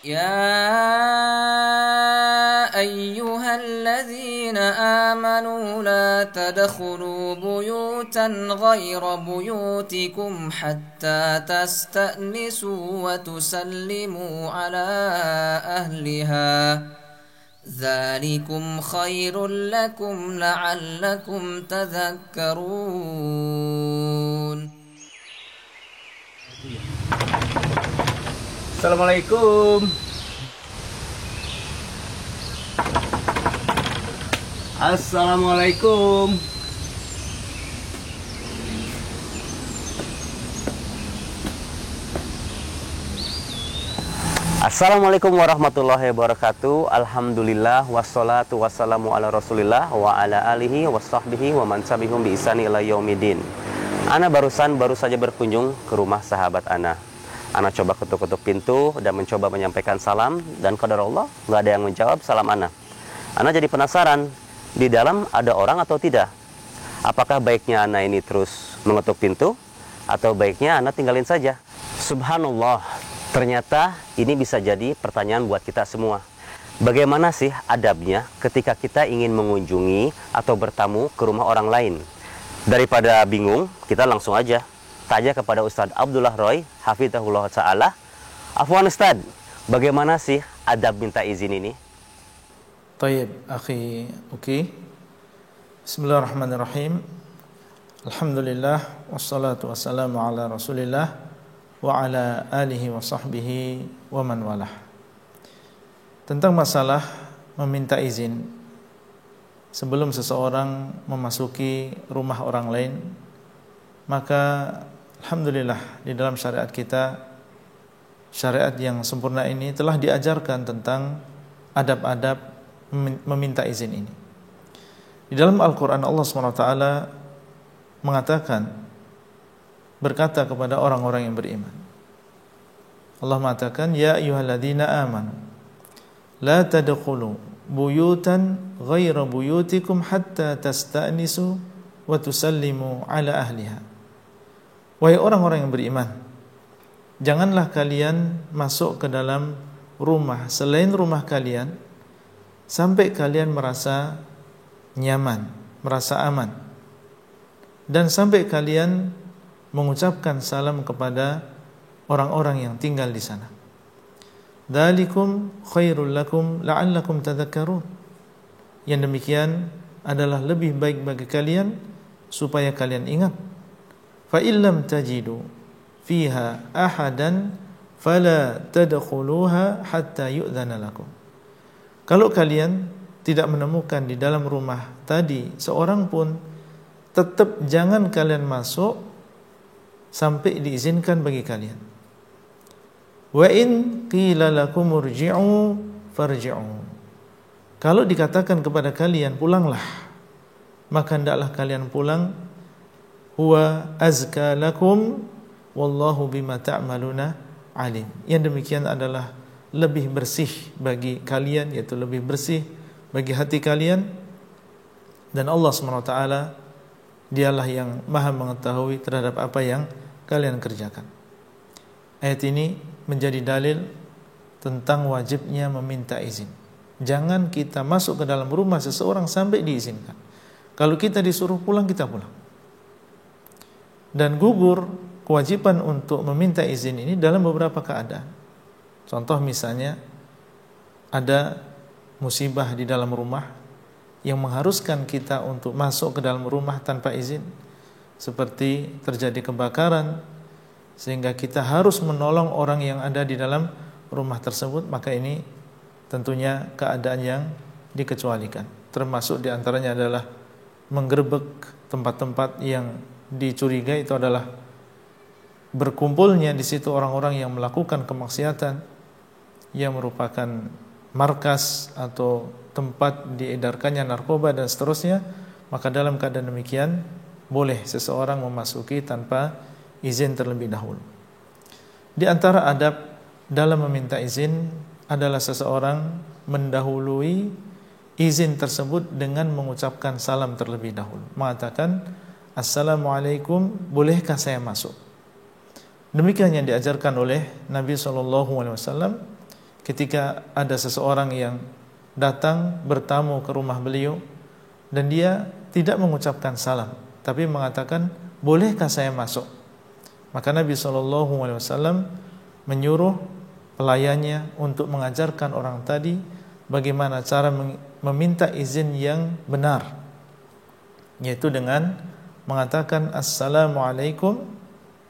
يا أيها الذين آمنوا لا تدخلوا بيوتا غير بيوتكم حتى تستأنسوا وتسلموا على أهلها ذلكم خير لكم لعلكم تذكرون. Assalamualaikum. Assalamualaikum. Assalamualaikum warahmatullahi wabarakatuh. Alhamdulillah wassalatu wassalamu ala Rasulillah wa ala alihi washabbihi wa man sabihum bi ihsani ila yaumidin. Ana baru saja berkunjung ke rumah sahabat Ana. Ana coba ketuk-ketuk pintu dan mencoba menyampaikan salam, dan qadar Allah nggak ada yang menjawab salam Ana. Ana jadi penasaran, di dalam ada orang atau tidak? Apakah baiknya Ana ini terus mengetuk pintu atau baiknya Ana tinggalin saja? Subhanallah, ternyata ini bisa jadi pertanyaan buat kita semua. Bagaimana sih adabnya ketika kita ingin mengunjungi atau bertamu ke rumah orang lain? Daripada bingung, kita langsung aja tanya kepada Ustadz Abdullah Roy, hafizahullah ta'ala. Afwan Ustadz, bagaimana sih adab minta izin ini? Tayyib, akhi, oke. Bismillahirrahmanirrahim. Alhamdulillah, wassalatu wassalamu ala Rasulillah wa ala alihi wa sahbihi wa man walah. Tentang masalah meminta izin sebelum seseorang memasuki rumah orang lain, maka alhamdulillah di dalam syariat kita, syariat yang sempurna ini telah diajarkan tentang adab-adab meminta izin ini. Di dalam Al-Quran Allah SWT mengatakan, berkata kepada orang-orang yang beriman. Allah mengatakan, Ya ayyuhalladzina amanu la tadkhulu buyutan ghaira buyutikum hatta tasta'nisu wa tusallimu ala ahliha. Wahai orang-orang yang beriman, janganlah kalian masuk ke dalam rumah selain rumah kalian sampai kalian merasa nyaman, merasa aman, dan sampai kalian mengucapkan salam kepada orang-orang yang tinggal di sana. Dzalikum khairul lakum la'allakum tadhakkarun. Yang demikian adalah lebih baik bagi kalian supaya kalian ingat. Fa illam tajidu fiha ahadan fala tadkhuluha hatta yu'dzana lakum. Kalau kalian tidak menemukan di dalam rumah tadi seorang pun, tetap jangan kalian masuk sampai diizinkan bagi kalian. Wa in qila lakum urji'u farji'u. Kalau dikatakan kepada kalian pulanglah, maka hendaklah kalian pulang. Huwa azka lakum wallahu bima ta'maluna alim. Yang demikian adalah lebih bersih bagi kalian, yaitu lebih bersih bagi hati kalian, dan Allah SWT dialah yang maha mengetahui terhadap apa yang kalian kerjakan. Ayat ini menjadi dalil tentang wajibnya meminta izin. Jangan kita masuk ke dalam rumah seseorang sampai diizinkan. Kalau kita disuruh pulang, kita pulang. Dan gugur kewajiban untuk meminta izin ini dalam beberapa keadaan. Contoh misalnya, ada musibah di dalam rumah yang mengharuskan kita untuk masuk ke dalam rumah tanpa izin, seperti terjadi kebakaran sehingga kita harus menolong orang yang ada di dalam rumah tersebut, maka ini tentunya keadaan yang dikecualikan. Termasuk diantaranya adalah menggerebek tempat-tempat yang dicurigai itu adalah berkumpulnya di situ orang-orang yang melakukan kemaksiatan, yang merupakan markas atau tempat diedarkannya narkoba dan seterusnya. Maka dalam keadaan demikian boleh seseorang memasuki tanpa izin terlebih dahulu. Di antara adab dalam meminta izin adalah seseorang mendahului izin tersebut dengan mengucapkan salam terlebih dahulu, mengatakan Assalamualaikum, bolehkah saya masuk? Demikian yang diajarkan oleh Nabi SAW ketika ada seseorang yang datang bertamu ke rumah beliau dan dia tidak mengucapkan salam, tapi mengatakan, bolehkah saya masuk? Maka Nabi SAW menyuruh pelayannya untuk mengajarkan orang tadi bagaimana cara meminta izin yang benar, yaitu dengan mengatakan Assalamualaikum,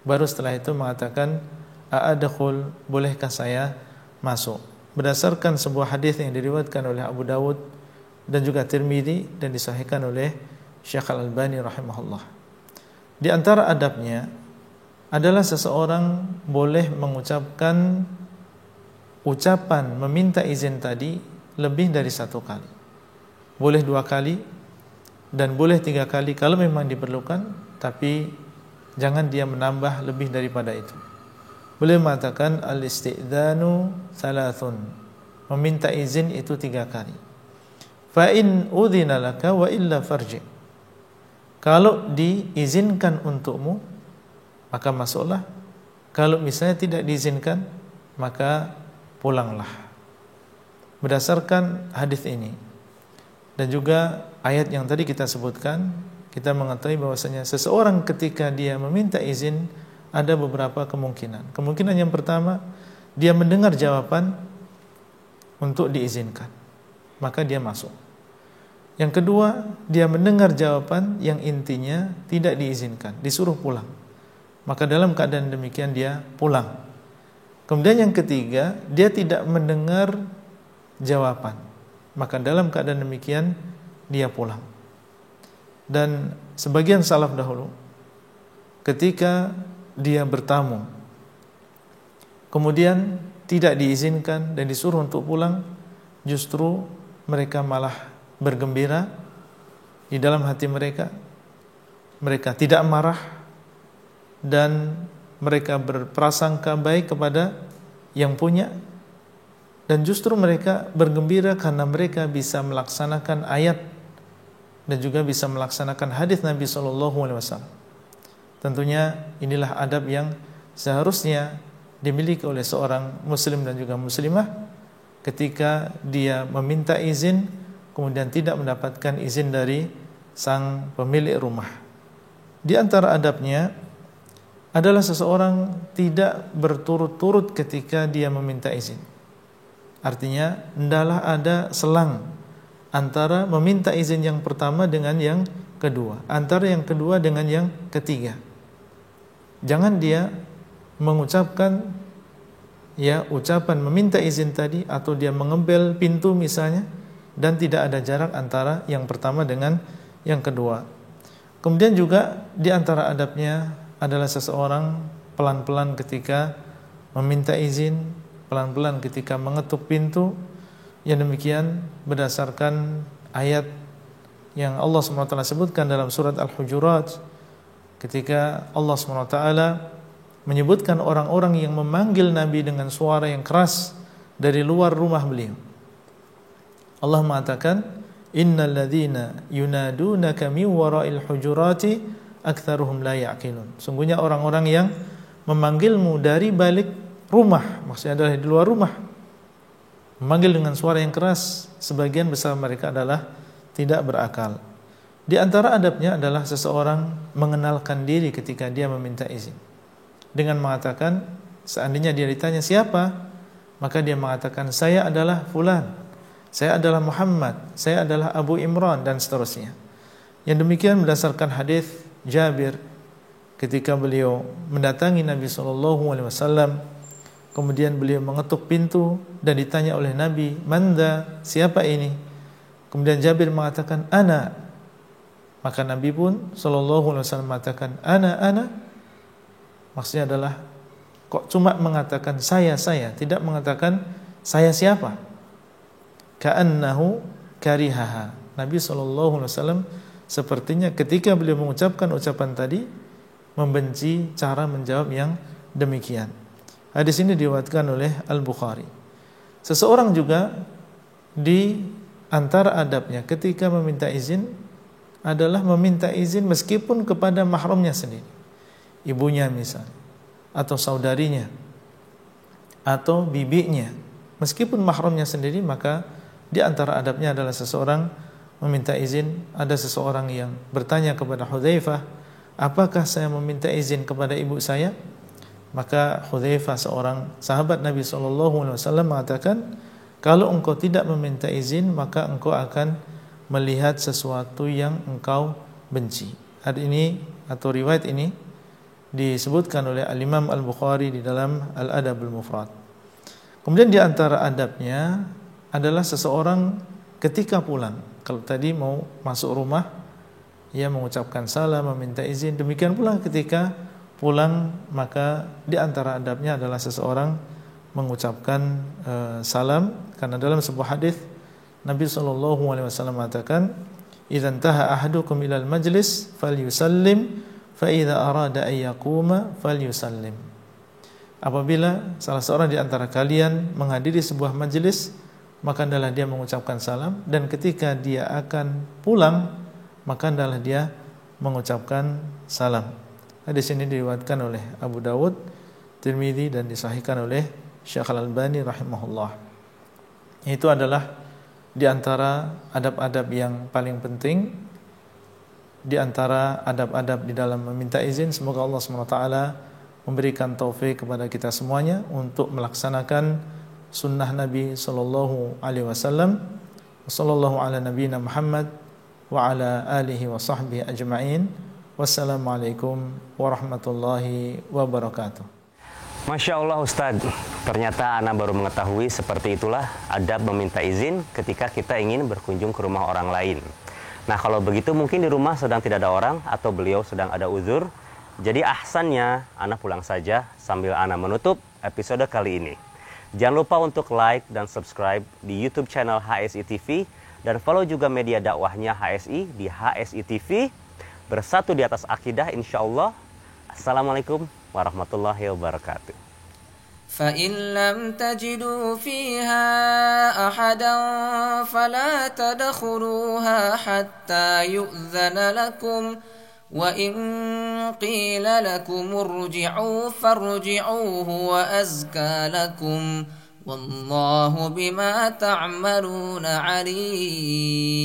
baru setelah itu mengatakan a'adkhul, bolehkah saya masuk? Berdasarkan sebuah hadis yang diriwayatkan oleh Abu Dawud dan juga Tirmidzi dan disahihkan oleh Syekh Al-Albani rahimahullah. Di antara adabnya adalah seseorang boleh mengucapkan ucapan meminta izin tadi lebih dari 1 kali. Boleh 2 kali dan boleh 3 kali kalau memang diperlukan, tapi jangan dia menambah lebih daripada itu. Boleh mengatakan al-isti'dzanu 3, meminta izin itu 3 kali. Fa in udzina laka wa illa farji, kalau diizinkan untukmu maka masuklah, kalau misalnya tidak diizinkan maka pulanglah. Berdasarkan hadis ini dan juga ayat yang tadi kita sebutkan, kita mengetahui bahwasanya seseorang ketika dia meminta izin ada beberapa kemungkinan. Kemungkinan yang pertama, dia mendengar jawaban untuk diizinkan, maka dia masuk. Yang kedua, dia mendengar jawaban yang intinya tidak diizinkan, disuruh pulang, maka dalam keadaan demikian dia pulang. Kemudian yang ketiga, dia tidak mendengar jawaban, maka dalam keadaan demikian dia pulang. Dan sebagian salaf dahulu ketika dia bertamu kemudian tidak diizinkan dan disuruh untuk pulang, justru mereka malah bergembira di dalam hati mereka. Mereka tidak marah dan mereka berprasangka baik kepada yang punya, dan justru mereka bergembira karena mereka bisa melaksanakan ayat dan juga bisa melaksanakan hadis Nabi SAW. Tentunya inilah adab yang seharusnya dimiliki oleh seorang muslim dan juga muslimah ketika dia meminta izin kemudian tidak mendapatkan izin dari sang pemilik rumah. Di antara adabnya adalah seseorang tidak berturut-turut ketika dia meminta izin. Artinya hendaklah ada selang antara meminta izin yang pertama dengan yang kedua, antara yang kedua dengan yang ketiga. Jangan dia mengucapkan ucapan meminta izin tadi atau dia mengebel pintu misalnya dan tidak ada jarak antara yang pertama dengan yang kedua. Kemudian juga di antara adabnya adalah seseorang pelan-pelan ketika meminta izin, pelan-pelan ketika mengetuk pintu. Yang demikian berdasarkan ayat yang Allah SWT sebutkan dalam surat Al-Hujurat, ketika Allah SWT menyebutkan orang-orang yang memanggil Nabi dengan suara yang keras dari luar rumah beliau. Allah mengatakan, innal ladzina yunadunaka min wara'il hujurati aktsaruhum la ya'qilun. Sungguhnya orang-orang yang memanggilmu dari balik rumah, maksudnya adalah di luar rumah, memanggil dengan suara yang keras, sebagian besar mereka adalah tidak berakal. Di antara adabnya adalah seseorang mengenalkan diri ketika dia meminta izin dengan mengatakan, seandainya dia ditanya siapa, maka dia mengatakan saya adalah fulan, saya adalah Muhammad, saya adalah Abu Imran, dan seterusnya. Yang demikian berdasarkan hadis Jabir ketika beliau mendatangi Nabi SAW, kemudian beliau mengetuk pintu dan ditanya oleh Nabi, "Manda, siapa ini?" Kemudian Jabir mengatakan, "Ana." Maka Nabi pun SAW mengatakan, "Ana." Maksudnya adalah kok cuma mengatakan saya, tidak mengatakan saya siapa. Ka'annahu karihaha. Nabi SAW sepertinya ketika beliau mengucapkan ucapan tadi membenci cara menjawab yang demikian. Hadis ini diriwayatkan oleh Al-Bukhari. Seseorang juga di antara adabnya ketika meminta izin adalah meminta izin meskipun kepada mahramnya sendiri, ibunya misalnya, atau saudarinya, atau bibinya, Meskipun mahramnya sendiri, maka di antara adabnya adalah seseorang meminta izin. Ada seseorang yang bertanya kepada Hudzaifah, apakah saya meminta izin kepada ibu saya? Maka Hudzaifah, seorang sahabat Nabi SAW, mengatakan, kalau engkau tidak meminta izin, maka engkau akan melihat sesuatu yang engkau benci. Hadis ini atau riwayat ini disebutkan oleh Al-Imam Al-Bukhari di dalam Al-Adab Al-Mufrad. Kemudian di antara adabnya adalah seseorang ketika pulang, kalau tadi mau masuk rumah, ia mengucapkan salam, meminta izin. Demikian pula ketika pulang, maka di antara adabnya adalah seseorang mengucapkan salam, karena dalam sebuah hadis Nabi SAW mengatakan, "Idza intaha ahadukum ilal majlis falyusallim, fa idza arada an yaquma falyusallim." Apabila salah seorang di antara kalian menghadiri sebuah majelis, maka hendaklah dia mengucapkan salam, dan ketika dia akan pulang, maka hendaklah dia mengucapkan salam. Hadis ini diriwayatkan oleh Abu Dawud, Tirmidzi, dan disahihkan oleh Syekh Al-Albani rahimahullah. Itu adalah di antara adab-adab yang paling penting, di antara adab-adab di dalam meminta izin. Semoga Allah SWT memberikan taufik kepada kita semuanya untuk melaksanakan sunnah Nabi sallallahu alaihi wasallam. Wassallallahu ala nabiyina Muhammad wa ala alihi wa sahbihi ajma'in. Wassalamualaikum warahmatullahi wabarakatuh. Masya Allah Ustadz, ternyata Ana baru mengetahui seperti itulah adab meminta izin ketika kita ingin berkunjung ke rumah orang lain. Nah, kalau begitu mungkin di rumah sedang tidak ada orang atau beliau sedang ada uzur. Jadi ahsannya Ana pulang saja sambil Ana menutup episode kali ini. Jangan lupa untuk like dan subscribe di YouTube channel HSI TV dan follow juga media dakwahnya HSI di HSI TV. Bersatu di atas akidah, insya Allah. Assalamualaikum warahmatullahi wabarakatuh. فإن لم تجدوا فيها أحدا فلا تدخلوها حتى يؤذن لكم وإن قيل لكم ارجعوا فارجعوا هو أزكى لكم والله بما تعملون عليم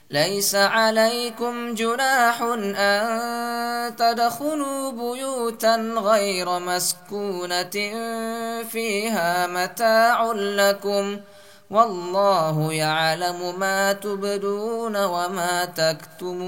ليس عليكم جناح أن تدخلوا بيوتا غير مسكونة فيها متاع لكم والله يعلم ما تبدون وما تكتمون